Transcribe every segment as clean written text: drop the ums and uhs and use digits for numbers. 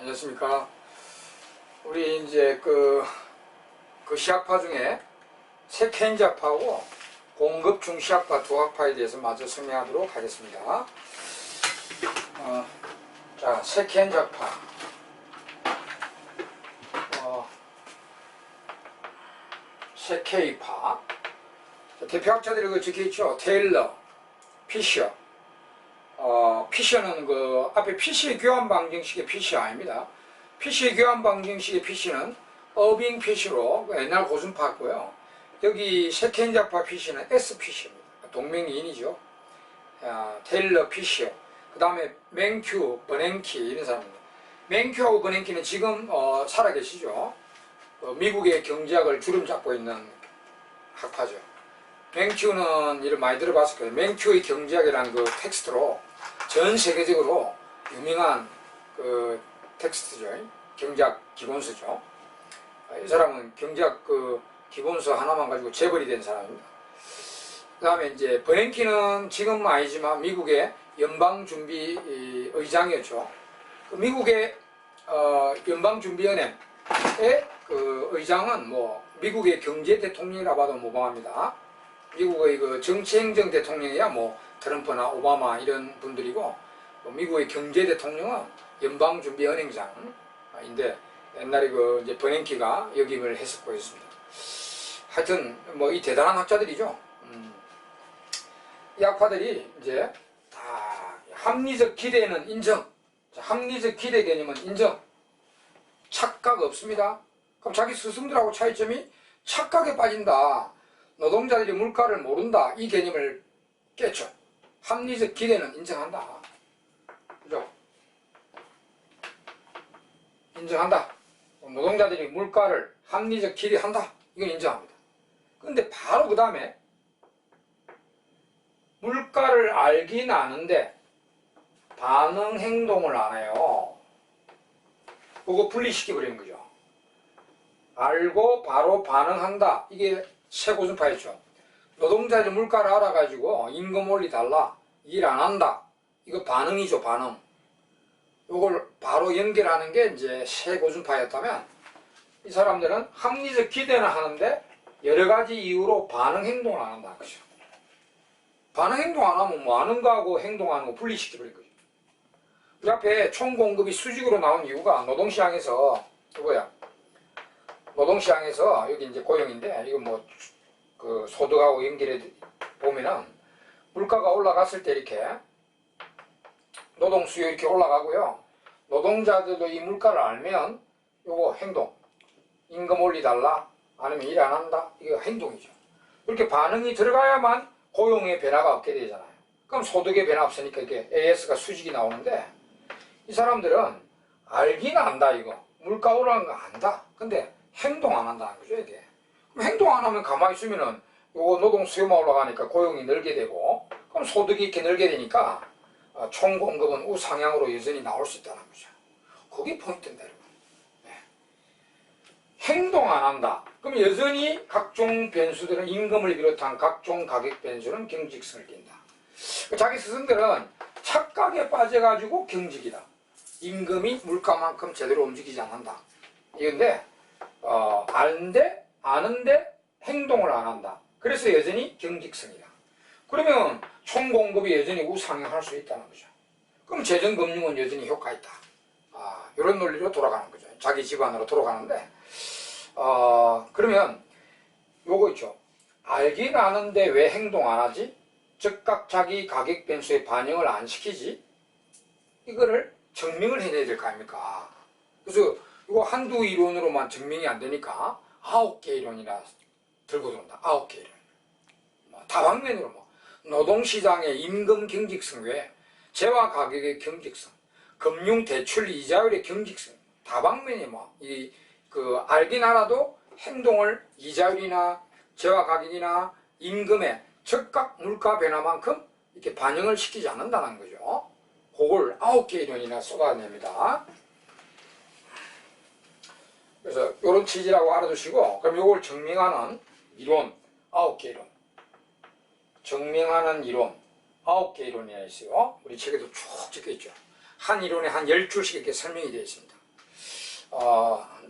안녕하십니까. 우리 이제 그 시학파 중에 세케인자파하고 공급중 시학파 두 학파에 대해서 마저 설명하도록 하겠습니다. 자, 세케인자파. 세케이파. 대표학자들이 그 적혀있죠. 테일러, 피셔. 피셔는 그 앞에 피시의 교환 방정식의 피셔 아닙니다. 피시의 교환 방정식의 피시는 어빙 피시로 옛날 고순파였고요. 여기 세케인자파 피시는 S 피시입니다. 동명이인이죠. 테일러 피셔. 그 다음에 맨큐, 버냉키 이런 사람입니다. 맨큐하고 버냉키는 지금 살아계시죠. 미국의 경제학을 주름 잡고 있는 학파죠. 맨큐는 이름 많이 들어봤을 거예요. 맨큐의 경제학이라는 그 텍스트로 전 세계적으로 유명한 그 텍스트죠. 경제학 기본서죠. 이 사람은 경제학 그 기본서 하나만 가지고 재벌이 된 사람입니다. 그 다음에 이제 버냉키는 지금은 아니지만 미국의 연방준비 의장이었죠. 그 미국의 연방준비은행의 그 의장은 뭐 미국의 경제 대통령이라 봐도 무방합니다. 미국의 그 정치행정 대통령이야 뭐 트럼프나 오바마 이런 분들이고, 미국의 경제 대통령은 연방준비은행장인데 옛날에 그 이제 버냉키가 역임을 했었고 있습니다. 하여튼 뭐 이 대단한 학자들이죠. 이 학파들이 이제 다 합리적 기대는 인정. 합리적 기대 개념은 인정. 착각 없습니다. 그럼 자기 스승들하고 차이점이 착각에 빠진다. 노동자들이 물가를 모른다. 이 개념을 깼죠. 합리적 기대는 인정한다. 그죠? 인정한다. 노동자들이 물가를 합리적 기대한다. 이건 인정합니다. 근데 바로 그 다음에 물가를 알긴 아는데 반응 행동을 안 해요. 그거 분리시켜버리는 거죠. 알고 바로 반응한다. 이게 세고준파였죠. 노동자들이 물가를 알아가지고 임금 올리달라. 일 안 한다. 이거 반응이죠, 반응. 이걸 바로 연결하는 게 이제 세고준파였다면, 이 사람들은 합리적 기대는 하는데 여러 가지 이유로 반응 행동을 안 한다는 거죠. 반응 행동 안 하면 뭐 아는 거하고 행동하는 거 분리시켜버린 거죠. 이 앞에 총 공급이 수직으로 나온 이유가 노동시장에서 그거야. 노동시장에서 여기 이제 고용인데, 이거 뭐 그 소득하고 연결해 보면은 물가가 올라갔을 때 이렇게 노동 수요 이렇게 올라가고요. 노동자들도 이 물가를 알면 요거 행동, 임금 올리달라, 아니면 일 안 한다, 이거 행동이죠. 이렇게 반응이 들어가야만 고용의 변화가 없게 되잖아요. 그럼 소득의 변화 없으니까 이게 AS가 수직이 나오는데, 이 사람들은 알긴 안다. 이거 물가 오르는 거 안다. 근데 행동 안 한다는 거죠. 이게 그럼 행동 안 하면 가만히 있으면은 요거 노동 수요만 올라가니까 고용이 늘게 되고, 그럼 소득이 이렇게 늘게 되니까 총 공급은 우상향으로 여전히 나올 수 있다는 거죠. 그게 포인트입니다, 여러분. 네. 행동 안 한다. 그럼 여전히 각종 변수들은, 임금을 비롯한 각종 가격 변수는 경직성을 띈다. 자기 스승들은 착각에 빠져가지고 경직이다. 임금이 물가만큼 제대로 움직이지 않는다. 이건데 아는데 행동을 안 한다. 그래서 여전히 경직성이다. 그러면 총공급이 여전히 우상향할 수 있다는 거죠. 그럼 재정금융은 여전히 효과 있다. 이런 논리로 돌아가는 거죠. 자기 집안으로 돌아가는데, 그러면 요거 있죠. 알긴 아는데 왜 행동 안 하지? 즉각 자기 가격 변수에 반영을 안 시키지? 이거를 증명을 해내야 될 거 아닙니까? 그래서 이거 한두 이론으로만 증명이 안 되니까 9개 이론이나 들고 들어온다. 9개 이론. 다방면으로 노동시장의 임금 경직성 외에 재화 가격의 경직성, 금융 대출 이자율의 경직성, 다방면이 알긴 알아도 행동을 이자율이나 재화 가격이나 임금의 즉각 물가 변화만큼 이렇게 반영을 시키지 않는다는 거죠. 그걸 9개 이론이나 쏟아냅니다. 그래서 이런 취지라고 알아두시고, 그럼 이걸 증명하는 이론 9개 이론, 증명하는 이론 9개 이론이 있어요. 우리 책에도 쭉 적혀있죠. 한 이론에 한 10줄씩 이렇게 설명이 되어 있습니다.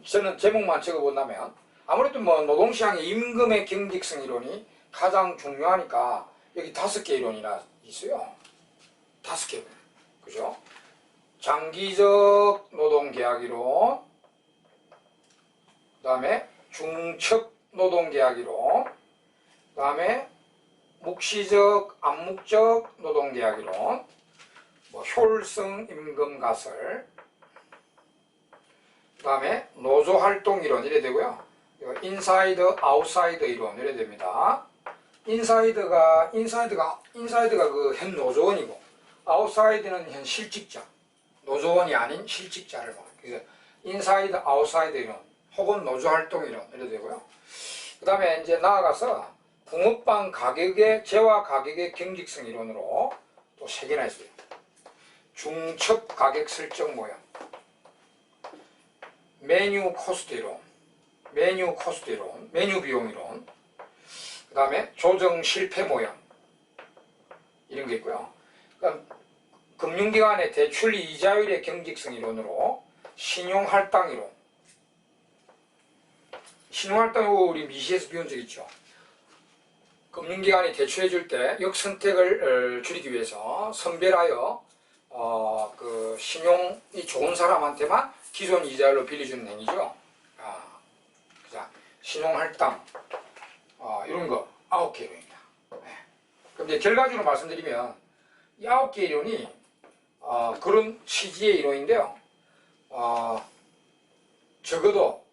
저는 제목만 적어본다면 아무래도 뭐 노동시장의 임금의 경직성 이론이 가장 중요하니까 여기 5개 이론이나 있어요. 5개. 그죠? 장기적 노동계약 이론, 그 다음에 중첩 노동계약 이론, 그 다음에 묵시적, 암묵적 노동계약 이론, 뭐 효율성 임금 가설, 그 다음에 노조활동 이론 이래 되고요. 인사이드, 아웃사이드 이론 이래 됩니다. 인사이드가 그 현 노조원이고, 아웃사이드는 현 실직자, 노조원이 아닌 실직자를 말해요. 그래서 인사이드, 아웃사이드 이론, 혹은 노조활동 이론 이래 되고요. 그 다음에 이제 나아가서 붕어빵 가격의 재화 가격의 경직성 이론으로 또 3개나 있어요. 중첩 가격 설정 모형, 메뉴 코스트 이론, 메뉴 비용 이론, 그 다음에 조정 실패 모형 이런 게 있고요. 그다음 금융기관의 대출 이자율의 경직성 이론으로 신용할당 이론. 신용할당 우리 미시에서 배운 적 있죠. 금융기관이 대출해 줄 때 역선택을 줄이기 위해서 선별하여 그 신용이 좋은 사람한테만 기존 이자율로 빌려주는 행위죠. 자, 신용할당 이런 거 9개 이론입니다. 네. 그럼 이제 결과적으로 말씀드리면 이 9개 이론이 그런 취지의 이론인데요. 적어도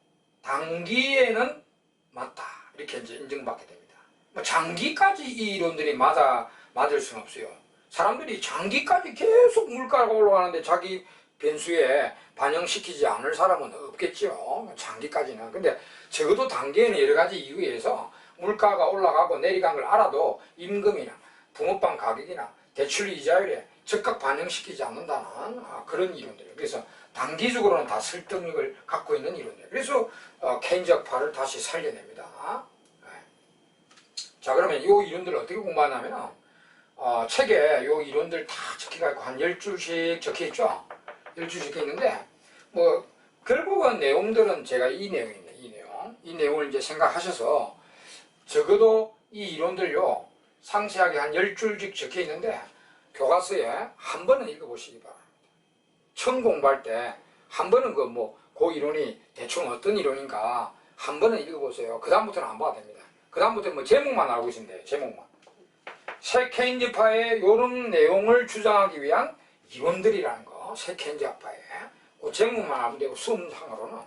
단기에는 맞다 이렇게 이제 인정받게 됩니다. 장기까지 이 이론들이 맞을 수는 없어요. 사람들이 장기까지 계속 물가가 올라가는데 자기 변수에 반영시키지 않을 사람은 없겠죠. 장기까지는. 근데 적어도 단기에는 여러 가지 이유에 의해서 물가가 올라가고 내려간 걸 알아도 임금이나 붕어빵 가격이나 대출 이자율에 즉각 반영시키지 않는다는 그런 이론들이에요. 그래서 단기적으로는 다 설득력을 갖고 있는 이론이에요. 그래서 케인즈학파를 다시 살려냅니다. 자, 그러면 이 이론들을 어떻게 공부하냐면 책에 이 이론들 다 적혀가지고 한 10줄씩 적혀있죠. 10줄 적혀있는데 뭐 결국은 내용들은 제가 이 내용입니다. 이 내용을 이제 생각하셔서 적어도 이 이론들요 상세하게 한 10줄씩 적혀있는데 교과서에 한 번은 읽어보시기 바랍니다. 처음 공부할 때 한 번은 그 이론이 대충 어떤 이론인가 한 번은 읽어보세요. 그 다음부터는 안 봐도 됩니다. 그 다음부터 뭐 제목만 알고 있으면 돼요. 제목만. 새 케인즈파의 이런 내용을 주장하기 위한 이론들이라는 거. 새 케인즈파의 그 제목만 알면 되고 수음상으로는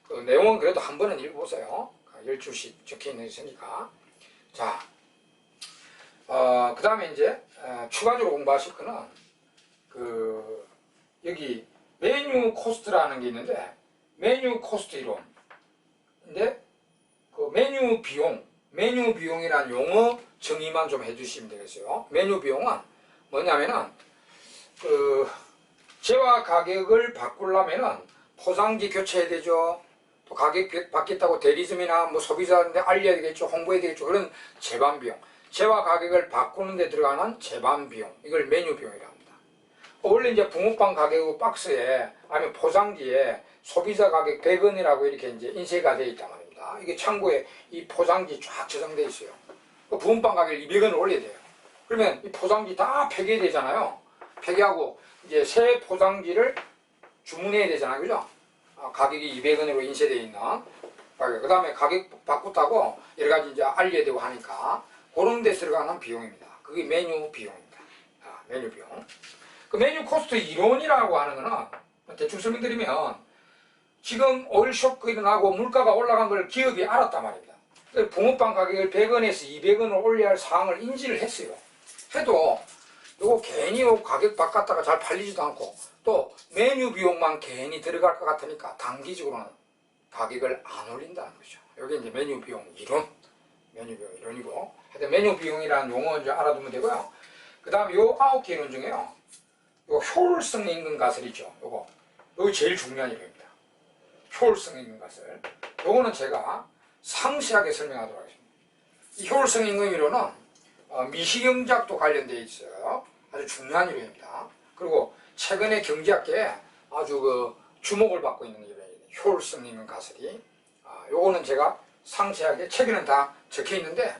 그 내용은 그래도 한 번은 읽어보세요. 10줄씩 적혀있는 있으니까. 자, 그 다음에 이제 추가적으로 공부하실 거는 여기 메뉴 코스트라는 게 있는데 메뉴 코스트 이론인데 그 메뉴 비용이라는 용어 정의만 좀 해주시면 되겠어요. 메뉴 비용은 뭐냐면은 재화 가격을 바꾸려면은 포장지 교체해야 되죠. 또 가격 바뀌었다고 대리점이나 뭐 소비자한테 알려야 되겠죠. 홍보해야 되겠죠. 그런 재반 비용. 재화 가격을 바꾸는 데 들어가는 재반 비용. 이걸 메뉴 비용이라고 합니다. 원래 이제 붕어빵 가격 박스에 아니면 포장지에 소비자 가격 100원이라고 이렇게 이제 인쇄가 되어 있단 말입니다. 이게 창고에 이 포장지 쫙 저장되어 있어요. 그 붕어빵 가격을 200원을 올려야 돼요. 그러면 이 포장지 다 폐기되잖아요. 폐기하고 이제 새 포장지를 주문해야 되잖아요. 그죠? 가격이 200원으로 인쇄되어 있는 가격. 그 다음에 가격 바꾸다고 여러 가지 이제 알려야 되고 하니까 그런 데 들어가는 비용입니다. 그게 메뉴 비용입니다. 메뉴 비용. 그 메뉴 코스트 이론이라고 하는 거는 대충 설명드리면 지금 오일 쇼크 일어나고 물가가 올라간 걸 기업이 알았단 말입니다. 붕어빵 가격을 100원에서 200원을 올려야 할 사항을 인지를 했어요. 해도 이거 괜히 가격 바꿨다가 잘 팔리지도 않고 또 메뉴 비용만 괜히 들어갈 것 같으니까 단기적으로는 가격을 안 올린다는 거죠. 여기 이제 메뉴 비용 이론, 메뉴 비용 이론이고 하여튼 메뉴 비용이라는 용어 이제 알아두면 되고요. 그 다음 요 9개 이론 중에요. 요 효율성 임금 가설이죠. 요거 제일 중요한 이론입니다. 효율성 임금 가설. 요거는 제가 상세하게 설명하도록 하겠습니다. 이 효율성 임금 이론은 미시경제학도 관련되어 있어요. 아주 중요한 이론입니다. 그리고 최근에 경제학계에 아주 주목을 받고 있는 이론이에요. 효율성 있는 가설이. 요거는 제가 상세하게 책에는 다 적혀 있는데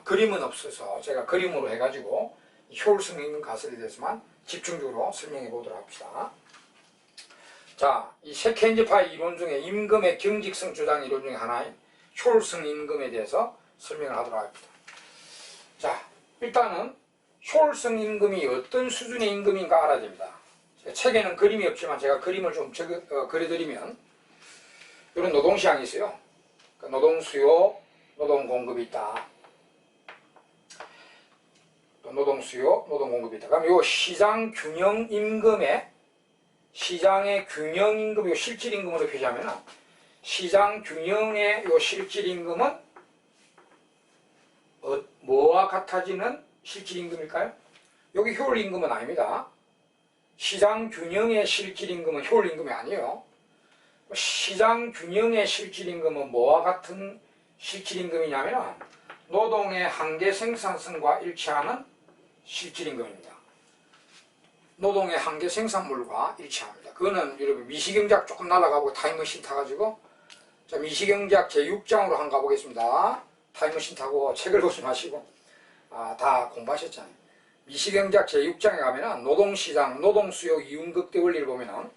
그림은 없어서 제가 그림으로 해가지고 효율성 있는 가설에 대해서만 집중적으로 설명해 보도록 합시다. 자, 이 세켄지파의 이론 중에 임금의 경직성 주장 이론 중에 하나인 효율성 임금에 대해서 설명을 하도록 합니다. 자, 일단은 효율성 임금이 어떤 수준의 임금인가 알아야 됩니다. 책에는 그림이 없지만 제가 그림을 좀 그려드리면 이런 노동시장이 있어요. 노동수요, 노동공급이 있다. 노동수요, 노동공급이 있다. 그럼 요 시장균형임금의 시장의 균형임금, 요 실질임금으로 표시하면 시장균형의 요 실질임금은 뭐와 같아지는 실질임금일까요? 여기 효율임금은 아닙니다. 시장균형의 실질임금은 효율임금이 아니에요. 시장균형의 실질임금은 뭐와 같은 실질임금이냐면 노동의 한계 생산성과 일치하는 실질임금입니다. 노동의 한계 생산물과 일치합니다. 그거는 여러분 미시경제학 조금 날아가고 타임머신 타가지고 자, 미시경제학 제6장으로 한번 가보겠습니다. 타임머신 타고 책을 보지 마시고 다 공부하셨잖아요. 미시경제학 제6장에 가면은 노동시장, 노동수요 이윤극대 원리를 보면은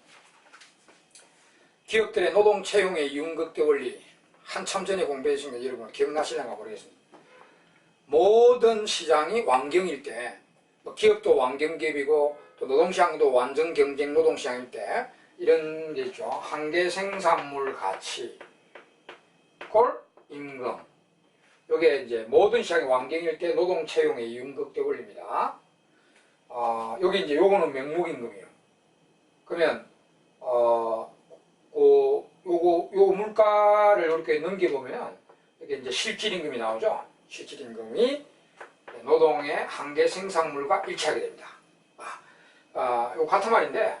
기업들의 노동 채용의 이윤극대 원리 한참 전에 공부했으니까 여러분 기억나시려나 모르겠습니다. 모든 시장이 완경일 때 기업도 완경기업이고 또 노동시장도 완전 경쟁 노동시장일 때 이런 게 있죠. 한계 생산물 가치 꼴 임금. 요게 이제 모든 시장이 완경일 때 노동 채용의 이윤극대 원리입니다. 여기 이제 요거는 명목임금이에요. 그러면 요거 물가를 이렇게 넘겨보면 이게 이제 실질임금이 나오죠. 실질임금이 노동의 한계 생산물과 일치하게 됩니다. 요 같은 말인데,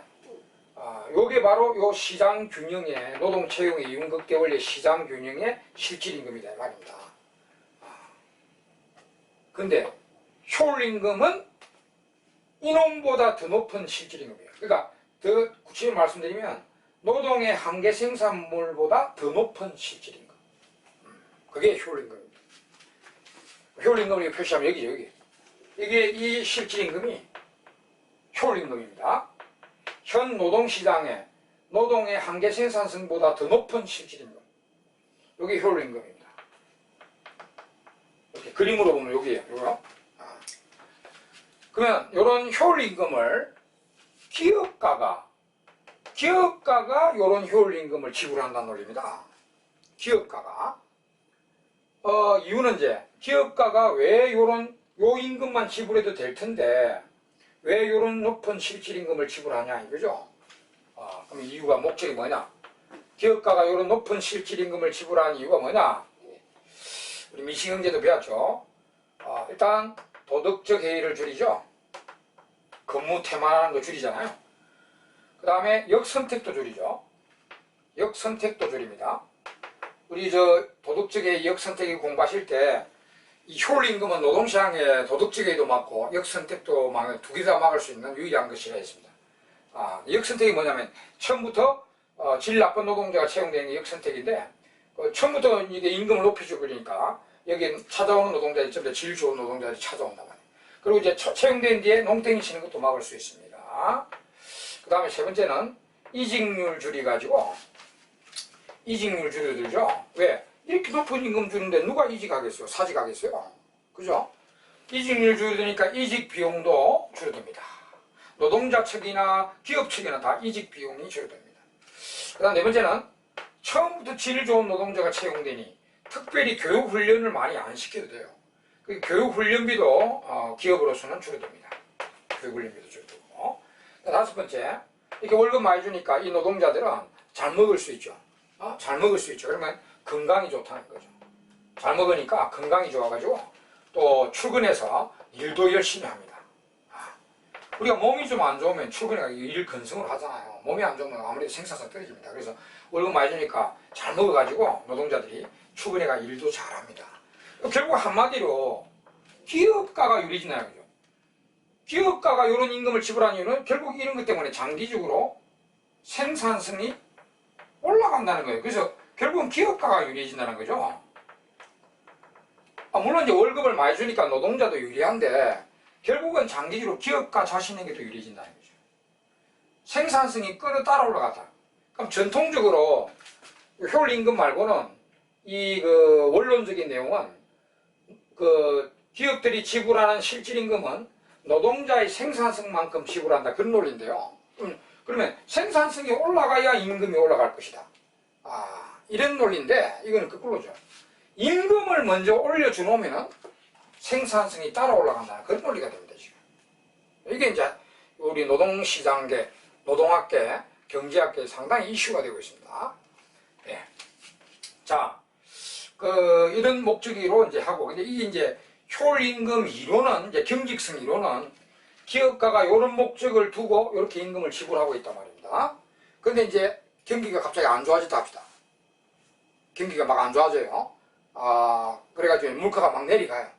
요게 바로 요 시장 균형의 노동 채용의 이윤극대 원리 시장 균형의 실질임금이다 이 말입니다. 근데 효율임금은 이놈보다 더 높은 실질임금이에요. 그러니까 더 구체적으로 말씀드리면 노동의 한계 생산물보다 더 높은 실질임금. 그게 효율임금입니다. 효율임금을 표시하면 여기. 이게 이 실질임금이 효율임금입니다. 현 노동시장의 노동의 한계 생산성보다 더 높은 실질임금. 이게 효율임금입니다. 이렇게 그림으로 보면 여기에요. 요거요. 그러면 이런 효율임금을 기업가가 이런 효율임금을 지불한다는 논리입니다. 기업가가. 이유는 이제 기업가가 왜 요 임금만 지불해도 될 텐데 왜 요런 높은 실질임금을 지불하냐 이거죠. 그럼 이유가 목적이 뭐냐? 기업가가 요런 높은 실질임금을 지불하는 이유가 뭐냐? 우리 미시경제도 배웠죠. 일단 도덕적 해이를 줄이죠. 근무 태만하는 거 줄이잖아요. 그 다음에 역선택도 줄이죠. 역선택도 줄입니다. 우리 도덕적 해이 역선택이 공부하실 때 이 효율임금은 노동시장의 도덕적 해이도 막고 역선택도 두 개 다 막을 수 있는 유일한 것이라 했습니다. 역선택이 뭐냐면 처음부터 질 나쁜 노동자가 채용되는 게 역선택인데 처음부터 이게 임금을 높여주고 그러니까 여기 찾아오는 노동자들이 전부 질 좋은 노동자들이 찾아온단 말이에요. 그리고 이제 채용된 뒤에 농땡이 치는 것도 막을 수 있습니다. 그 다음에 세 번째는 이직률 줄여가지고 이직률 줄여들죠. 왜? 이렇게 높은 임금 주는데 누가 이직하겠어요? 사직하겠어요? 그죠? 이직률 줄여드니까 이직 비용도 줄어듭니다. 노동자 측이나 기업 측이나 다 이직 비용이 줄어듭니다. 그 다음 네 번째는 처음부터 질 좋은 노동자가 채용되니 특별히 교육훈련을 많이 안 시켜도 돼요. 그 교육훈련비도 기업으로서는 줄어듭니다. 교육훈련비도 줄어들고. 다섯 번째, 이렇게 월급 많이 주니까 이 노동자들은 잘 먹을 수 있죠. 잘 먹을 수 있죠. 그러면 건강이 좋다는 거죠. 잘 먹으니까 건강이 좋아가지고 또 출근해서 일도 열심히 합니다. 우리가 몸이 좀 안 좋으면 출근해서 일 근성을 하잖아요. 몸이 안 좋으면 아무래도 생산성 떨어집니다. 그래서 월급 많이 주니까 잘 먹어가지고 노동자들이 출근해가 일도 잘합니다. 결국 한마디로 기업가가 유리해진다는 거죠. 기업가가 이런 임금을 지불하는 이유는 결국 이런 것 때문에 장기적으로 생산성이 올라가 올라간다는 거예요. 그래서 결국은 기업가가 유리해진다는 거죠. 물론 이제 월급을 많이 주니까 노동자도 유리한데 결국은 장기적으로 기업가 자신에게도 유리해진다는 거죠. 생산성이 따라 올라가다. 그럼 전통적으로 효율임금 말고는 이 원론적인 내용은 기업들이 지불하는 실질임금은 노동자의 생산성만큼 지불한다, 그런 논리인데요. 그러면 생산성이 올라가야 임금이 올라갈 것이다. 이런 논리인데 이거는 거꾸로죠. 임금을 먼저 올려주 놓으면 생산성이 따라 올라간다는 그런 논리가 됩니다, 지금. 이게 이제 우리 노동시장계, 노동학계, 경제학계에 상당히 이슈가 되고 있습니다. 예. 자, 이런 목적으로 이제 하고, 근데 이게 이제 효율임금 이론은, 이제 경직성 이론은 기업가가 이런 목적을 두고 이렇게 임금을 지불하고 있단 말입니다. 근데 이제 경기가 갑자기 안 좋아졌다 합시다. 경기가 막 안 좋아져요. 그래가지고 물가가 막 내려가요.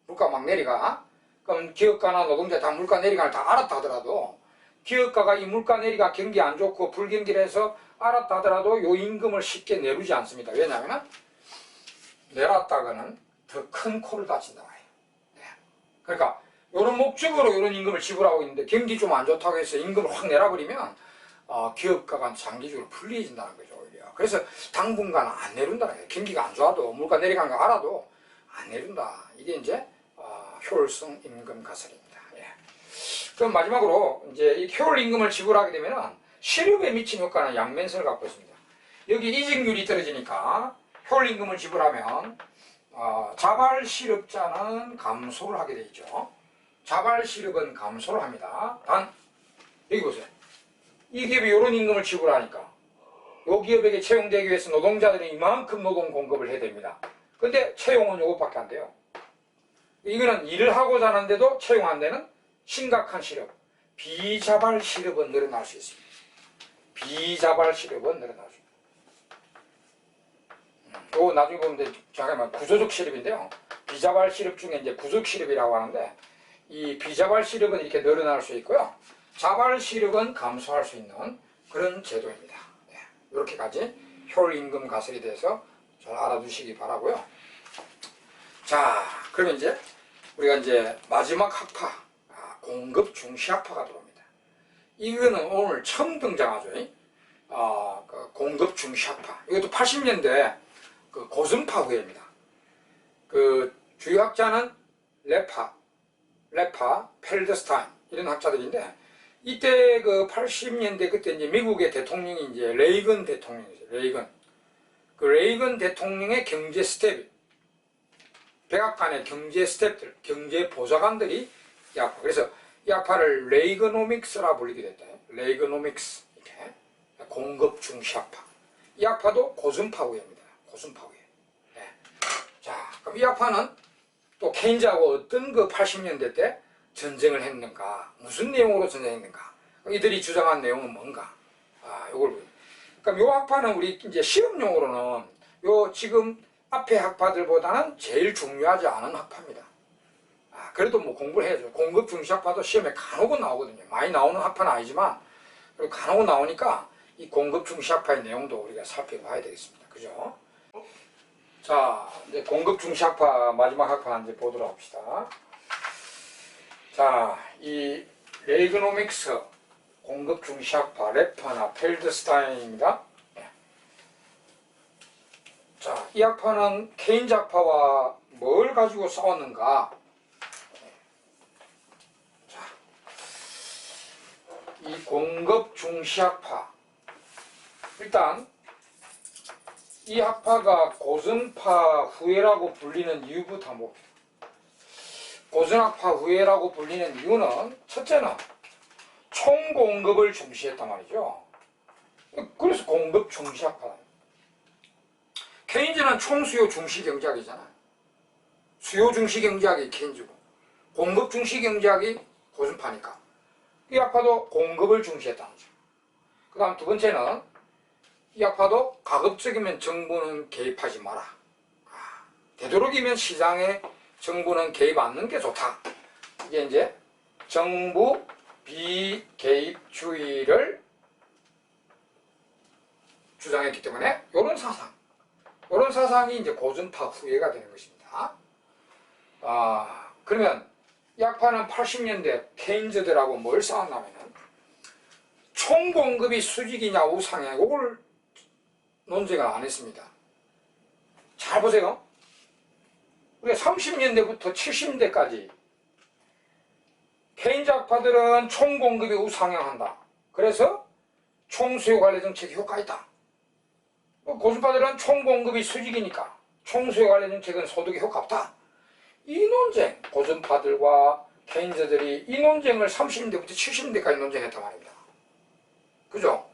물가가 막 내려가. 그럼 기업가나 노동자 다 물가 내려가는 다 알았다 하더라도 기업가가 이 물가 내리가 경기 안 좋고 불경기를 해서 알았다 하더라도 요 임금을 쉽게 내리지 않습니다. 왜냐하면 내놨다가는 더 큰 코를 다친다 말이에요. 네. 그러니까 이런 목적으로 이런 임금을 지불하고 있는데 경기 좀 안 좋다고 해서 임금을 확 내려버리면 기업가가 장기적으로 불리해진다는 거죠. 오히려. 그래서 당분간 안 내린다는 거예요. 경기가 안 좋아도 물가 내려간 거 알아도 안 내린다. 이게 이제 효율성 임금 가설입니다. 예. 그럼 마지막으로 이제 이 효율 임금을 지불하게 되면은 실업에 미친 효과는 양면성을 갖고 있습니다. 여기 이직률이 떨어지니까 효율 임금을 지불하면 자발 실업자는 감소를 하게 되죠. 자발 실업은 감소를 합니다. 단 여기 보세요. 이 기업이 이런 임금을 지불하니까 이 기업에게 채용되기 위해서 노동자들이 이만큼 노동 공급을 해야 됩니다. 근데 채용은 이것밖에 안 돼요. 이거는 일을 하고자 하는데도 채용 안 되는 심각한 실업, 비자발 실업은 늘어날 수 있습니다. 비자발 실업은 늘어날 수 있습니다. 요 나중에 보면 잠깐만 구조적 실업인데요. 비자발 실업 중에 이제 구조적 실업이라고 하는데 이 비자발 실업은 이렇게 늘어날 수 있고요. 자발 실업은 감소할 수 있는 그런 제도입니다. 네, 이렇게까지 효율임금 가설에 대해서 잘 알아두시기 바라고요. 자, 그러면 이제 우리가 이제 마지막 학파, 공급 중시 학파가 들어옵니다. 이거는 오늘 처음 등장하죠. 공급 중시 학파. 이것도 80년대 고전파 후예입니다. 주요 학자는 레파, 펠드스타인 이런 학자들인데 이때 80년대 그때 이제 미국의 대통령이 이제 레이건 대통령이죠. 레이건 대통령의 경제 스텝, 백악관의 경제 스텝들, 경제 보좌관들이 이 학파. 그래서 이 학파를 레이거노믹스라 불리게 됐다. 레이거노믹스. 이렇게. 공급 중시 학파. 이 학파도 고전파 후예입니다. 고전파 후예. 네. 자, 그럼 이 학파는 또 케인즈하고 어떤 80년대 때 전쟁을 했는가, 무슨 내용으로 전쟁했는가, 이들이 주장한 내용은 뭔가, 요걸 보여요. 그럼 요 학파는 우리 이제 시험용으로는 요 지금 앞에 학파들보다는 제일 중요하지 않은 학파입니다. 그래도 뭐 공부를 해야죠. 공급 중시 학파도 시험에 간혹은 나오거든요. 많이 나오는 학파는 아니지만, 그리고 간혹은 나오니까 이 공급 중시 학파의 내용도 우리가 살펴봐야 되겠습니다. 그죠? 자, 이제 공급 중시 학파, 마지막 학파 이제 보도록 합시다. 자, 이 레이거노믹스 공급 중시 학파, 레파나 펠드스타인입니다. 자, 이 학파는 케인즈 학파와 뭘 가지고 싸웠는가? 자, 이 공급 중시 학파. 일단 이 학파가 고전파 후예라고 불리는 이유부터 한번 봅시다. 고전학파 후예라고 불리는 이유는 첫째는 총공급을 중시했단 말이죠. 그래서 공급 중시학파다. 케인즈는 총수요 중시 경제학이잖아요. 수요 중시 경제학이 케인즈고 공급 중시 경제학이 고전파니까 이 학파도 공급을 중시했다는 거죠. 그 다음 두 번째는 이 학파도 가급적이면 정부는 개입하지 마라. 되도록이면 시장에 정부는 개입 않는 게 좋다. 이게 이제 정부 비개입주의를 주장했기 때문에 이런 사상이 이제 고전파 후예가 되는 것입니다. 그러면 약파는 80년대 케인즈들하고 뭘 싸웠냐면은 총공급이 수직이냐 우상향, 이걸 논쟁을 안 했습니다. 잘 보세요. 우리가 30년대부터 70년대까지 케인즈 학파들은 총공급이 우상향한다. 그래서 총수요 관리 정책이 효과가 있다. 고전파들은 총공급이 수직이니까 총수요 관리 정책은 소득에 효과 없다. 이 논쟁, 고전파들과 케인즈들이 이 논쟁을 30년대부터 70년대까지 논쟁했단 말입니다. 그죠?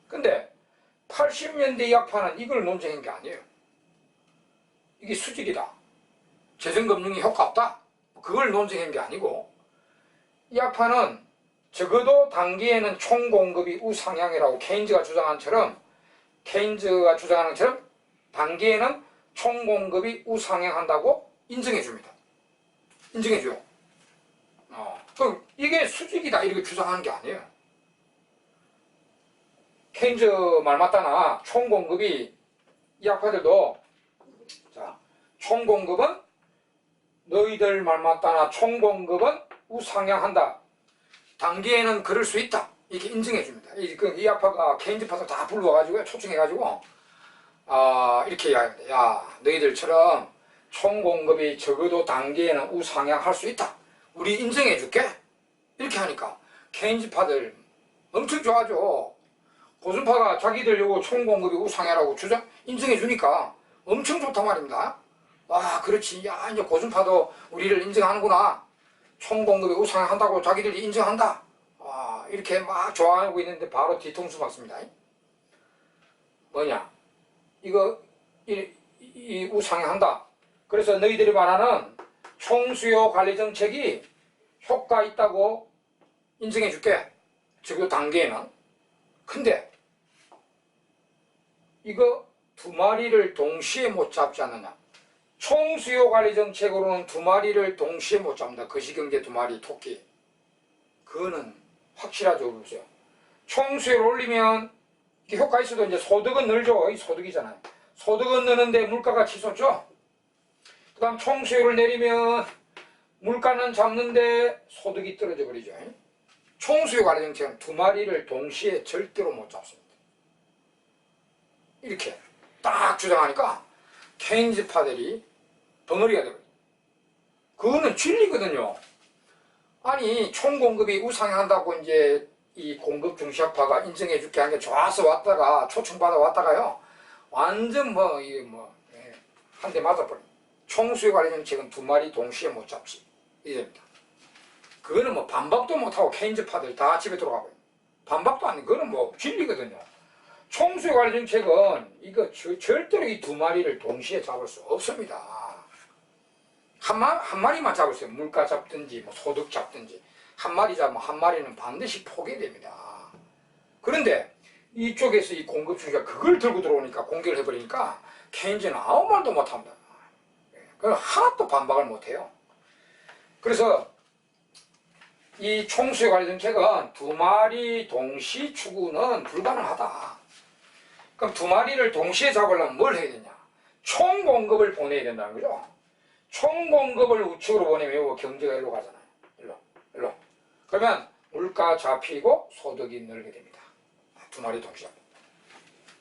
근데 80년대 약파는 이걸 논쟁한 게 아니에요. 이게 수직이다, 재정금융이 효과 없다, 그걸 논쟁한 게 아니고, 이 약파는 적어도 단기에는 총공급이 우상향이라고 케인즈가 주장하는 것처럼 단기에는 총공급이 우상향한다고 인정해줍니다. 인정해줘요. 그럼 이게 수직이다 이렇게 주장하는 게 아니에요. 케인즈 말 맞다나 총공급이, 이 학파들도 자, 총공급은 너희들 말 맞다나 총공급은 우상향한다. 단기에는 그럴 수 있다. 이렇게 인정해줍니다. 이 학파가 케인즈파들 다 불러가지고 초청해가지고 이렇게 이야기합니다. 야, 너희들처럼 총공급이 적어도 단기에는 우상향할 수 있다. 우리 인정해줄게. 이렇게 하니까 케인즈파들 엄청 좋아하죠. 고전파가 자기들 요거 총공급이 우상향이라고 인정해주니까 엄청 좋단 말입니다. 그렇지. 야, 이제 고전파도 우리를 인정하는구나. 총공급이 우상향한다고 자기들이 인정한다. 이렇게 막 좋아하고 있는데 바로 뒤통수 맞습니다. 뭐냐? 이 우상향한다. 그래서 너희들이 말하는 총수요 관리 정책이 효과 있다고 인정해줄게. 적어도 단계에는. 근데 이거 두 마리를 동시에 못 잡지 않느냐? 총수요 관리 정책으로는 두 마리를 동시에 못 잡는다. 거시경제 두 마리 토끼. 그거는 확실하죠. 보세요. 총수요를 올리면 이게 효과 있어도 이제 소득은 늘죠. 이 소득이잖아요. 소득은 느는데 물가가 치솟죠. 그 다음 총수요를 내리면 물가는 잡는데 소득이 떨어져 버리죠. 총수요 관리 정책은 두 마리를 동시에 절대로 못 잡습니다. 이렇게 딱 주장하니까 케인즈파들이 덩어리가 되버려요. 그거는 진리거든요. 아니, 총공급이 우상향한다고 이제 이 공급 중시학파가 인정해줄게 한 게 좋아서 왔다가 초청받아 왔다가요, 완전 한 대 맞아버립니다. 총수요 관리 정책은 두 마리 동시에 못 잡지. 이됩니다. 그거는 반박도 못하고 케인즈파들 다 집에 돌아가고요. 반박도 안 돼. 그거는 진리거든요. 총수요 관리 정책은 이거 절대로 이 두 마리를 동시에 잡을 수 없습니다. 한 마리만 잡을 수 있어요. 물가 잡든지 소득 잡든지. 한 마리 잡으면 한 마리는 반드시 포기됩니다. 그런데 이쪽에서 이 공급 중시가 그걸 들고 들어오니까, 공격을 해버리니까 케인즈는 아무 말도 못합니다. 그럼 하나도 반박을 못해요. 그래서 이 총수요 관리 정책은 두 마리 동시 추구는 불가능하다. 그럼 두 마리를 동시에 잡으려면 뭘 해야 되냐? 총공급을 보내야 된다는 거죠. 총공급을 우측으로 보내면 이거 경제가 일로 가잖아요. 일로. 그러면 물가 잡히고 소득이 늘게 됩니다. 두 마리 동시에.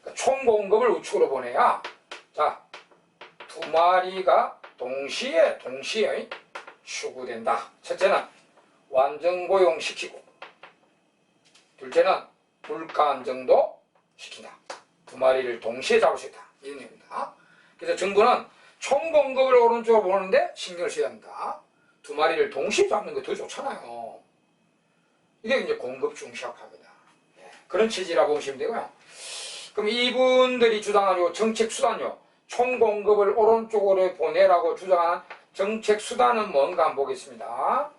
그러니까 총공급을 우측으로 보내야, 두 마리가 동시에 추구된다. 첫째는 완전고용시키고, 둘째는 물가 안정도 시킨다. 두 마리를 동시에 잡을 수 있다. 이런 얘기입니다. 그래서 정부는 총공급을 오른쪽으로 보는데 신경을 써야 합니다. 두 마리를 동시에 잡는 게 더 좋잖아요. 이게 이제 공급 중시학파입니다. 그런 취지라고 보시면 되고요. 그럼 이분들이 주장하는 정책 수단요, 총공급을 오른쪽으로 보내라고 주장하는 정책 수단은 뭔가 한번 보겠습니다.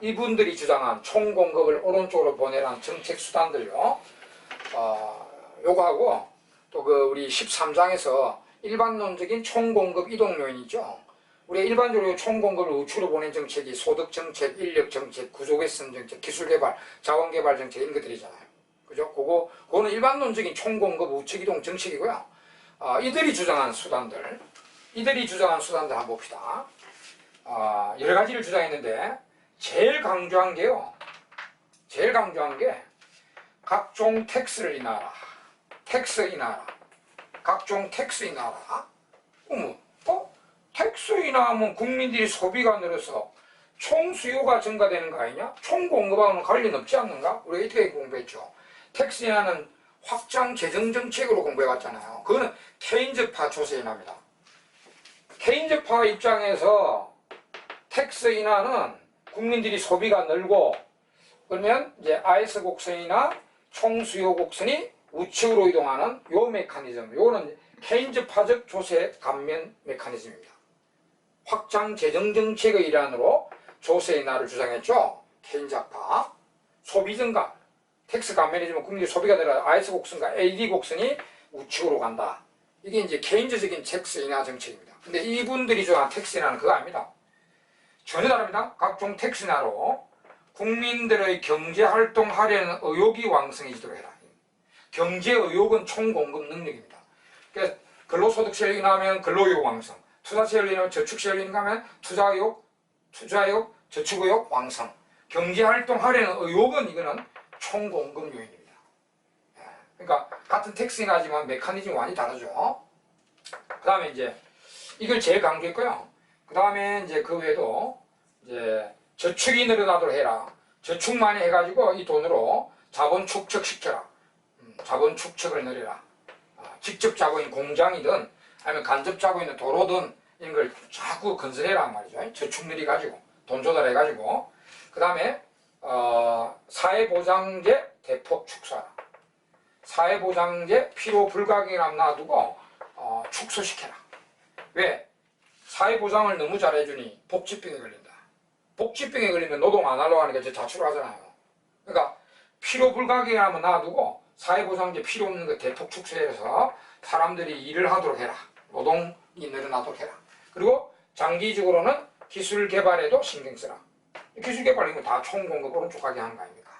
이분들이 주장한 총공급을 오른쪽으로 보내라는 정책 수단들요, 요거하고 또 우리 13장에서 일반론적인 총공급 이동 요인이 있죠. 우리가 일반적으로 총공급을 우측으로 보낸 정책이 소득정책, 인력정책, 구조개선 정책, 기술개발, 자원개발 정책 이런 것들이잖아요. 그죠? 그죠? 그거는 일반론적인 총공급 우측이동 정책이고요. 이들이 주장한 수단들 한번 봅시다. 여러 가지를 주장했는데 제일 강조한 게 각종 텍스를 인하라. 각종 텍스 인하라. 텍스 인하하면 국민들이 소비가 늘어서 총 수요가 증가되는 거 아니냐? 총 공급하고는 관련 없지 않는가? 우리가 이렇게 공부했죠. 텍스 인하는 확장 재정 정책으로 공부해왔잖아요. 그거는 케인즈파 조세 인하입니다. 케인즈파 입장에서 텍스 인하는 국민들이 소비가 늘고 그러면 이제 IS 곡선이나 총 수요 곡선이 우측으로 이동하는 요 메커니즘, 요거는 케인즈파적 조세 감면 메커니즘입니다. 확장 재정 정책의 일환으로 조세 인하를 주장했죠. 케인즈파. 소비 증가, 텍스 감면이지만 국민의 소비가 늘어 IS 곡선과 AD 곡선이 우측으로 간다. 이게 이제 케인즈적인 텍스 인하 정책입니다. 근데 이분들이 주장한 텍스 인하는 그거 아닙니다. 전혀 다릅니다. 각종 텍스 인하로 국민들의 경제 활동하려는 의욕이 왕성해지도록 해라. 경제 의욕은 총공급 능력입니다. 그러니까 근로소득세를 인하하면 근로의욕 왕성, 투자세를 인하면 저축세를 인하하면 투자의욕, 저축의욕 왕성. 경제활동하려는 의욕은 이거는 총공급 요인입니다. 그러니까 같은 텍스 인하지만 메커니즘이 완전히 다르죠. 그 다음에 이제 이걸 제일 강조했고요. 그 다음에 이제 그 외에도 이제 저축이 늘어나도록 해라. 저축 많이 해가지고 이 돈으로 자본 축적시켜라. 자본 축적을 늘려라. 직접 자본인 공장이든 아니면 간접 자본인 도로든 이런 걸 자꾸 건설해라 말이죠. 저축 늘려가지고 돈 조달해가지고 그 다음에 사회보장제 대폭 축소하라. 사회보장제 필요 불가결함 놔두고 축소시켜라. 왜? 사회보장을 너무 잘해주니 복지병에 걸린다. 복지병에 걸리면 노동 안 하려고 하니까 이제 자출을 하잖아요. 그러니까 필요 불가결함은 놔두고 사회보장제 필요 없는 거 대폭 축소해서 사람들이 일을 하도록 해라. 노동이 늘어나도록 해라. 그리고 장기적으로는 기술 개발에도 신경 쓰라. 기술 개발 이거 다 총공급 오른쪽 가게 하는 거 아닙니까?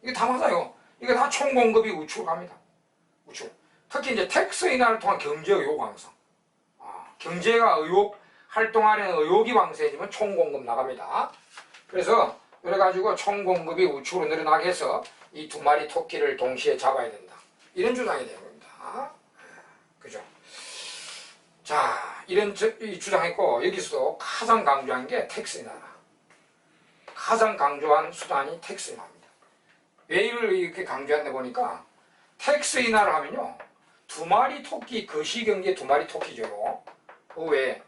이게 다 맞아요. 이게 다 총공급이 우측으로 갑니다. 우측. 특히 이제 텍스 인하를 통한 경제 의욕 왕성. 경제가 활동하려는 의욕이 왕성해지면 총공급 나갑니다. 그래서 그래가지고 총공급이 우측으로 늘어나게 해서 이 두 마리 토끼를 동시에 잡아야 된다. 이런 주장이 되는 겁니다. 그죠? 자, 이런 주장했고, 여기서도 가장 강조한 게 텍스 인하다. 가장 강조한 수단이 텍스 인하입니다. 왜 이렇게 강조했나 보니까, 텍스 인하를 하면요, 두 마리 토끼, 거시경제 두 마리 토끼죠. 그 외에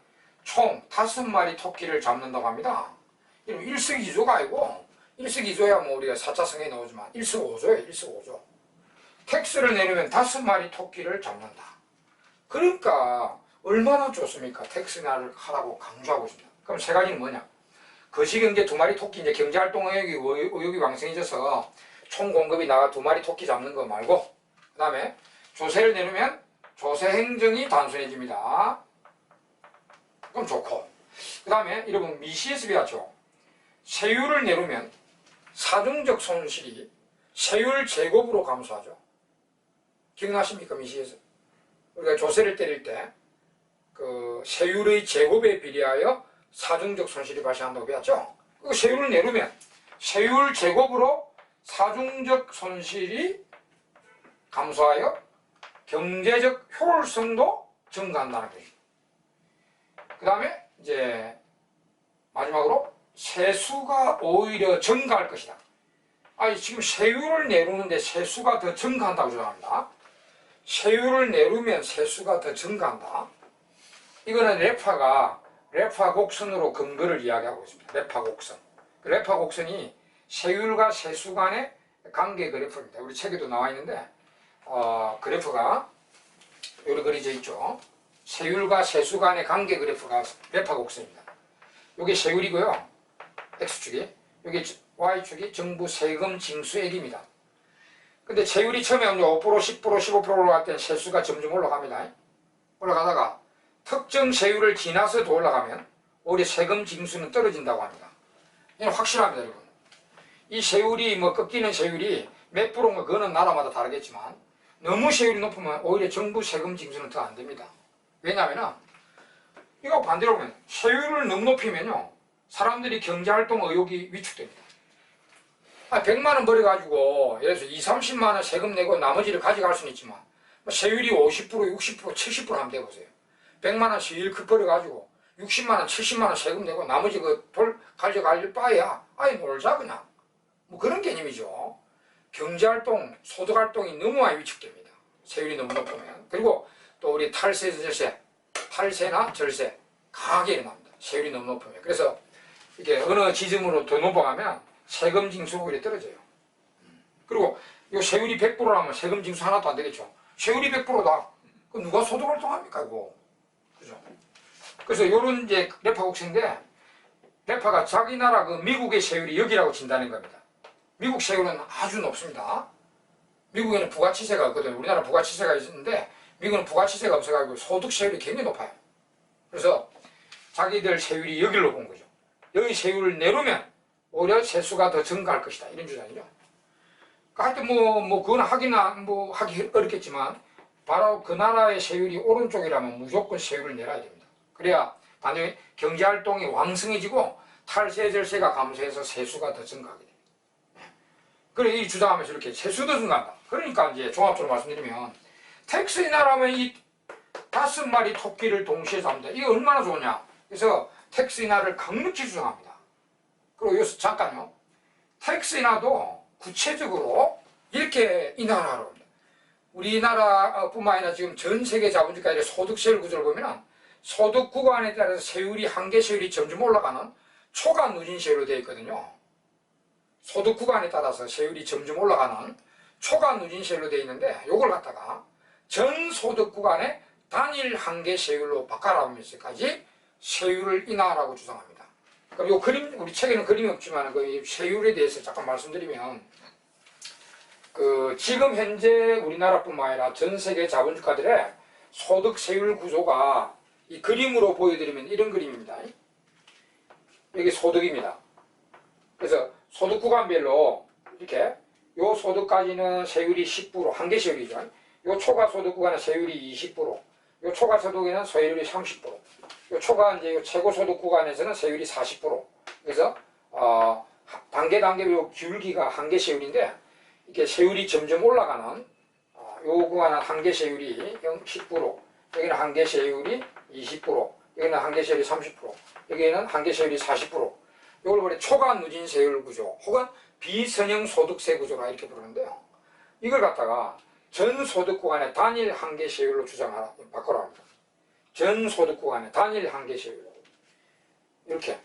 총 5마리 토끼를 잡는다고 합니다. 이러면 일석이조가 아니고, 일석이조야 뭐 우리가 4차 성에 나오지만 일석오조예요. 일석오조. 텍스를 내리면 5마리 토끼를 잡는다. 그러니까 얼마나 좋습니까? 텍스 인하를 하라고 강조하고 있습니다. 그럼 세 가지는 뭐냐? 거시경제 두 마리 토끼, 이제 경제활동 의욕이 왕성해져서 총 공급이 나가 2마리 토끼 잡는 거 말고, 그 다음에 조세를 내리면 조세 행정이 단순해집니다. 그럼 좋고, 그 다음에 여러분 미시에서 배웠죠? 세율을 내리면 사중적 손실이 세율 제곱으로 감소하죠. 기억나십니까? 미시에서 우리가 조세를 때릴 때 그 세율의 제곱에 비례하여 사중적 손실이 발생한다고 배웠죠. 그 세율을 내리면 세율 제곱으로 사중적 손실이 감소하여 경제적 효율성도 증가한다는 거예요. 그 다음에 이제 마지막으로 세수가 오히려 증가할 것이다. 아니 지금 세율을 내리는데 세수가 더 증가한다고 주장합니다. 세율을 내리면 세수가 더 증가한다. 이거는 레파 곡선으로 근거를 이야기하고 있습니다. 레파 곡선. 그 레파 곡선이 세율과 세수 간의 관계 그래프입니다. 우리 책에도 나와 있는데 그래프가 여기 그려져 있죠. 세율과 세수 간의 관계 그래프가 레파 곡선입니다. 여기 세율이고요. X축이. 여기 Y축이 정부 세금 징수액입니다. 근데 세율이 처음에 5%, 10%, 15% 올라갈 때는 세수가 점점 올라갑니다. 올라가다가 특정 세율을 지나서 더 올라가면 오히려 세금 징수는 떨어진다고 합니다. 이건 확실합니다, 여러분. 이 세율이 꺾이는 세율이 몇 프로인가 그거는 나라마다 다르겠지만 너무 세율이 높으면 오히려 정부 세금 징수는 더 안 됩니다. 왜냐하면 이거 반대로 보면 세율을 너무 높이면요 사람들이 경제활동 의욕이 위축됩니다. 100만 원 벌어가지고 예를 들어서 2, 30만 원 세금 내고 나머지를 가져갈 수는 있지만 세율이 50%, 60%, 70% 하면 돼보세요. 100만 원 실컷 벌어가지고 60만 원, 70만 원 세금 내고 나머지 그 돌 가져갈 바에야 아예 놀자 그냥. 뭐 그런 개념이죠. 경제활동, 소득활동이 너무 많이 위축됩니다. 세율이 너무 높으면. 그리고 또 우리 탈세, 절세, 탈세나 절세 강하게 일어납니다. 세율이 너무 높으면. 그래서 이게 어느 지점으로 더 넘어가면 세금 징수가 오히려 떨어져요. 그리고 이 세율이 100%라면 세금 징수 하나도 안 되겠죠. 세율이 100%다. 그럼 누가 소득활동합니까, 이거? 그죠? 그래서 요런 이제 레파 국세인데, 레파가 자기 나라 그 미국의 세율이 여기라고 진다는 겁니다. 미국 세율은 아주 높습니다. 미국에는 부가치세가 없거든요. 우리나라 부가치세가 있는데, 미국은 부가치세가 없어가지고 소득 세율이 굉장히 높아요. 그래서 자기들 세율이 여기로 본 거죠. 여기 세율을 내놓으면 오히려 세수가 더 증가할 것이다. 이런 주장이죠. 하여튼 그건 하기 어렵겠지만, 바로 그 나라의 세율이 오른쪽이라면 무조건 세율을 내놔야 됩니다. 그래야 단순히 경제활동이 왕성해지고 탈세, 절세가 감소해서 세수가 더 증가하게 됩니다. 그래, 이 주장하면서 이렇게 세수도 증가한다. 그러니까 이제 종합적으로 말씀드리면, 텍스 인하라면 이 5마리 토끼를 동시에 잡는다. 이게 얼마나 좋냐. 그래서 텍스 인하를 강력히 주장합니다. 그리고 여기서 잠깐요. 텍스 인하도 구체적으로 이렇게 인하를 하라고 합니다. 우리나라뿐만 아니라 지금 전 세계 자본주의가 소득세율 구조를 보면 소득 구간에 따라서 세율이 한계 세율이 점점 올라가는 초과 누진 세율로 되어 있거든요. 소득 구간에 따라서 세율이 점점 올라가는 초과 누진 세율로 되어 있는데 이걸 갖다가 전 소득 구간의 단일 한계 세율로 바꿔라면서까지 세율을 인하라고 주장합니다. 그럼 요 그림, 우리 책에는 그림이 없지만 그 세율에 대해서 잠깐 말씀드리면, 지금 현재 우리나라뿐만 아니라 전 세계 자본주가들의 소득 세율 구조가 이 그림으로 보여드리면 이런 그림입니다. 여기 소득입니다. 그래서 소득 구간별로 이렇게 요 소득까지는 세율이 10%, 한계 세율이죠. 요 초과 소득 구간의 세율이 20%, 요 초과 소득에는 세율이 30%, 요 초과 이제 요 최고 소득 구간에서는 세율이 40%. 그래서 단계로 기울기가 한계 세율인데, 이렇게 세율이 점점 올라가는 요 구간은 한계 세율이 10%, 여기는 한계 세율이 20%, 여기는 한계 세율이 30%, 여기는 한계 세율이 40%. 이걸 우리 초과 누진 세율 구조 혹은 비선형 소득세 구조라 이렇게 부르는데요. 이걸 갖다가 전 소득 구간의 단일 한계 세율로 바꿔라 합니다. 전 소득 구간의 단일 한계 세율. 이렇게.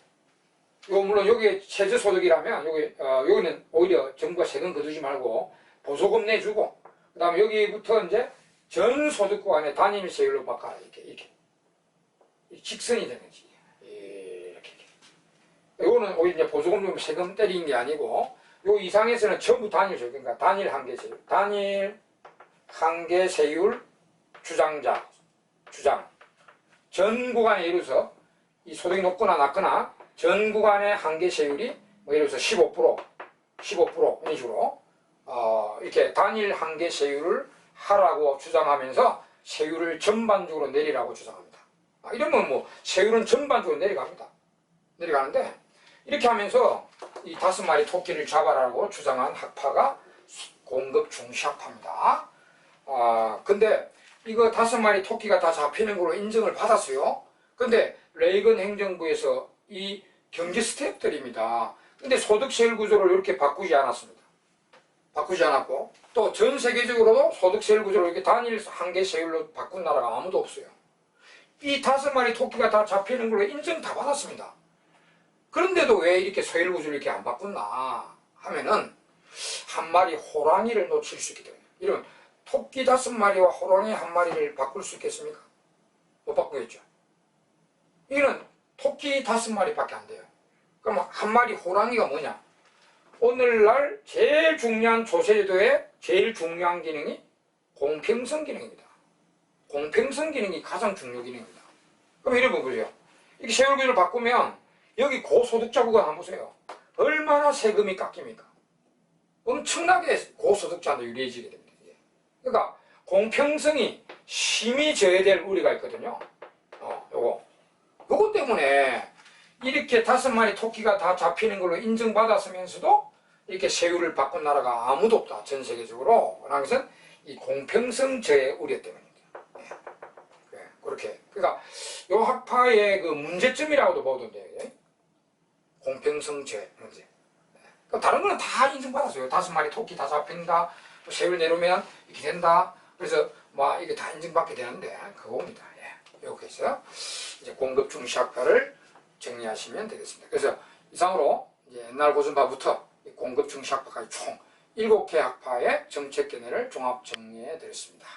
물론 여기에 최저 소득이라면 여기는 오히려 정부가 세금 거두지 말고 보조금 내주고, 그 다음에 여기부터 이제 전 소득 구간의 단일 세율로 바꿔라. 이렇게. 직선이 되는 거지. 이렇게. 이거는 오히려 이제 보조금 주면 세금 때리는 게 아니고, 요 이상에서는 전부 단일 세율, 그러니까 단일 한계 세율. 단일 한계 세율 주장. 전 구간에 예를 들어서 이 소득이 높거나 낮거나 전 구간의 한계 세율이 예를 들어서 15% 이런 식으로 이렇게 단일 한계 세율을 하라고 주장하면서 세율을 전반적으로 내리라고 주장합니다. 이러면 세율은 전반적으로 내려가는데 이렇게 하면서 이 5마리 토끼를 잡아라고 주장한 학파가 공급 중시 학파입니다. 근데 이거 5마리 토끼가 다 잡히는 걸로 인정을 받았어요. 근데 레이건 행정부에서 이 경제 스태프들입니다. 근데 소득세율 구조를 이렇게 바꾸지 않았습니다. 바꾸지 않았고, 또 전 세계적으로도 소득세율 구조를 이렇게 단일 한계 세율로 바꾼 나라가 아무도 없어요. 이 5마리 토끼가 다 잡히는 걸로 인정 다 받았습니다. 그런데도 왜 이렇게 세율 구조를 이렇게 안 바꾼나 하면은 한 마리 호랑이를 놓칠 수 있기 때문에. 이러면 토끼 5마리와 호랑이 1마리를 바꿀 수 있겠습니까? 못 바꾸겠죠. 이거는 토끼 5마리밖에 안 돼요. 그럼 한 마리 호랑이가 뭐냐? 오늘날 제일 중요한 조세제도의 제일 중요한 기능이 공평성 기능입니다. 공평성 기능이 가장 중요 기능입니다. 그럼 이래 보세요. 이렇게 세율 구조를 바꾸면 여기 고소득자 구간 한번 보세요. 얼마나 세금이 깎입니까? 엄청나게 고소득자한테 유리해지게 됩니다. 그러니까 공평성이 심히 저해될 우려가 있거든요. 요거 때문에 이렇게 5마리 토끼가 다 잡히는 걸로 인정받았으면서도 이렇게 세율을 바꾼 나라가 아무도 없다. 전 세계적으로. 그런 것은 이 공평성 저해 우려 때문입니다. 그렇게. 그러니까 요 학파의 그 문제점이라고도 보던데, 공평성 저해 문제. 그러니까 다른 거는 다 인정받았어요. 5마리 토끼 다 잡힌다. 세율 내려오면 이렇게 된다. 그래서 막 이게 다 인정받게 되는데 그겁니다. 이렇게 해서 이제 공급 중시 학파를 정리하시면 되겠습니다. 그래서 이상으로 이제 옛날 고전파부터 공급 중시 학파까지 총 7개 학파의 정책 견해를 종합 정리해 드렸습니다.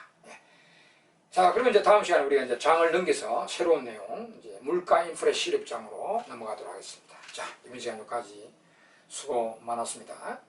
자, 그러면 이제 다음 시간에 우리가 이제 장을 넘겨서 새로운 내용, 이제 물가 인플레 시럽장으로 넘어가도록 하겠습니다. 자, 이번 시간 여기까지 수고 많았습니다.